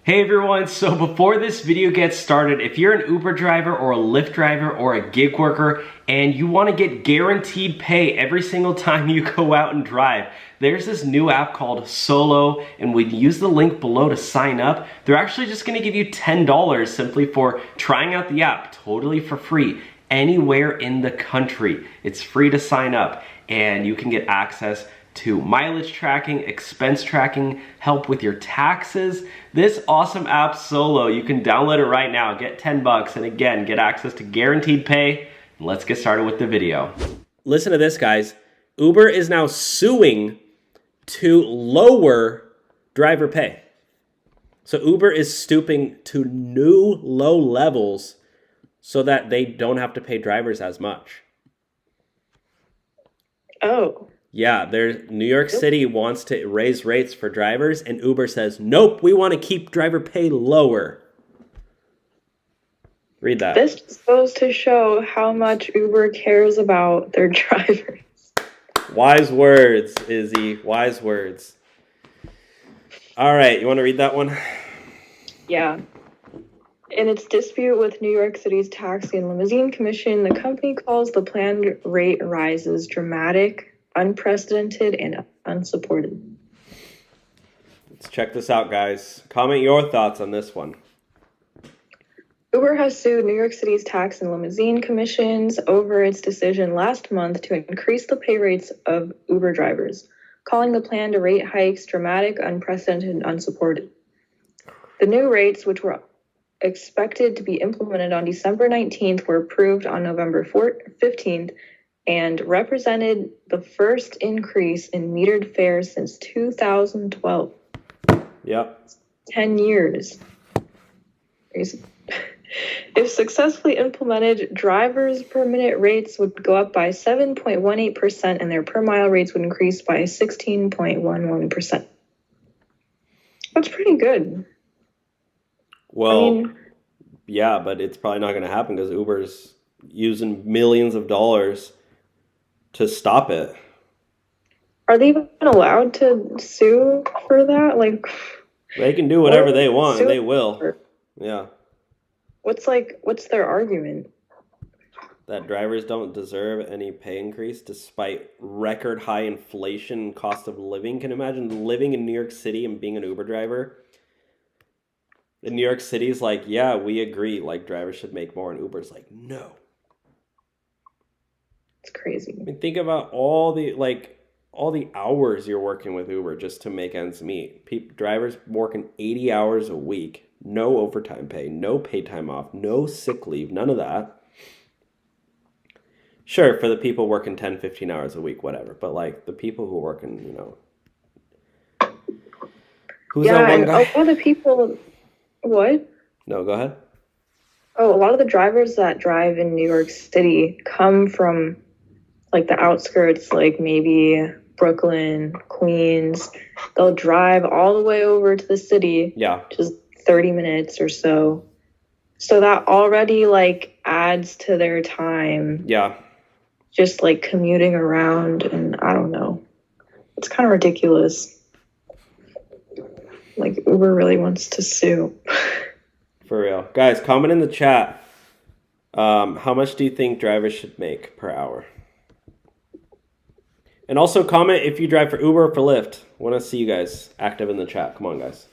Hey everyone, so before this video gets started, if you're an Uber driver or a Lyft driver or a gig worker and you want to get guaranteed pay every single time you go out and drive, there's this new app called Solo, and when you use the link below to sign up, they're actually just going to give you $10 simply for trying out the app, totally for free, anywhere in the country. It's free to sign up, and you can get access to mileage tracking, expense tracking, help with your taxes. This awesome app, Solo, you can download it right now, get 10 bucks, and again, get access to guaranteed pay. Let's get started with the video. Listen to this, guys. Uber is now suing to lower driver pay. So Uber is stooping to new low levels so that they don't have to pay drivers as much. Oh. Yeah, New York City wants to raise rates for drivers, and Uber says, nope, we want to keep driver pay lower. Read that. This just goes to show how much Uber cares about their drivers. Wise words, Izzy. Wise words. All right, you want to read that one? Yeah. In its dispute with New York City's Taxi and Limousine Commission, the company calls the planned rate rises dramatic, unprecedented, and unsupported. Let's check this out, guys. Comment your thoughts on this one. Uber has sued New York City's tax and limousine commissions over its decision last month to increase the pay rates of Uber drivers, calling the planned rate hikes dramatic, unprecedented, and unsupported. The new rates, which were expected to be implemented on December 19th, were approved on November 15th, and represented the first increase in metered fares since 2012. Yep. 10 years. If successfully implemented, drivers' per minute rates would go up by 7.18% and their per mile rates would increase by 16.11%. That's pretty good. Well, yeah, but it's probably not going to happen because Uber's using millions of dollars to stop it. Are they even allowed to sue for that? Like, they can do whatever they want, and they will. Yeah. What's their argument? That drivers don't deserve any pay increase despite record high inflation and cost of living. Can you imagine living in New York City and being an Uber driver? In New York City is like, yeah, we agree, like drivers should make more, and Uber's like, no. It's crazy. I mean, think about all the hours you're working with Uber just to make ends meet. Drivers working 80 hours a week, no overtime pay, no paid time off, no sick leave, none of that. Sure, for the people working 10, 15 hours a week, whatever. But like the people who are working, who's that one guy? A lot of people, what? No, go ahead. Oh, a lot of the drivers that drive in New York City come from like the outskirts, like maybe Brooklyn, Queens. They'll drive all the way over to the city. Yeah. Just 30 minutes or so. So that already like adds to their time. Yeah. Just like commuting around, and I don't know. It's kind of ridiculous. Like Uber really wants to sue. For real. Guys, comment in the chat. How much do you think drivers should make per hour? And also comment if you drive for Uber or for Lyft. I want to see you guys active in the chat. Come on, guys.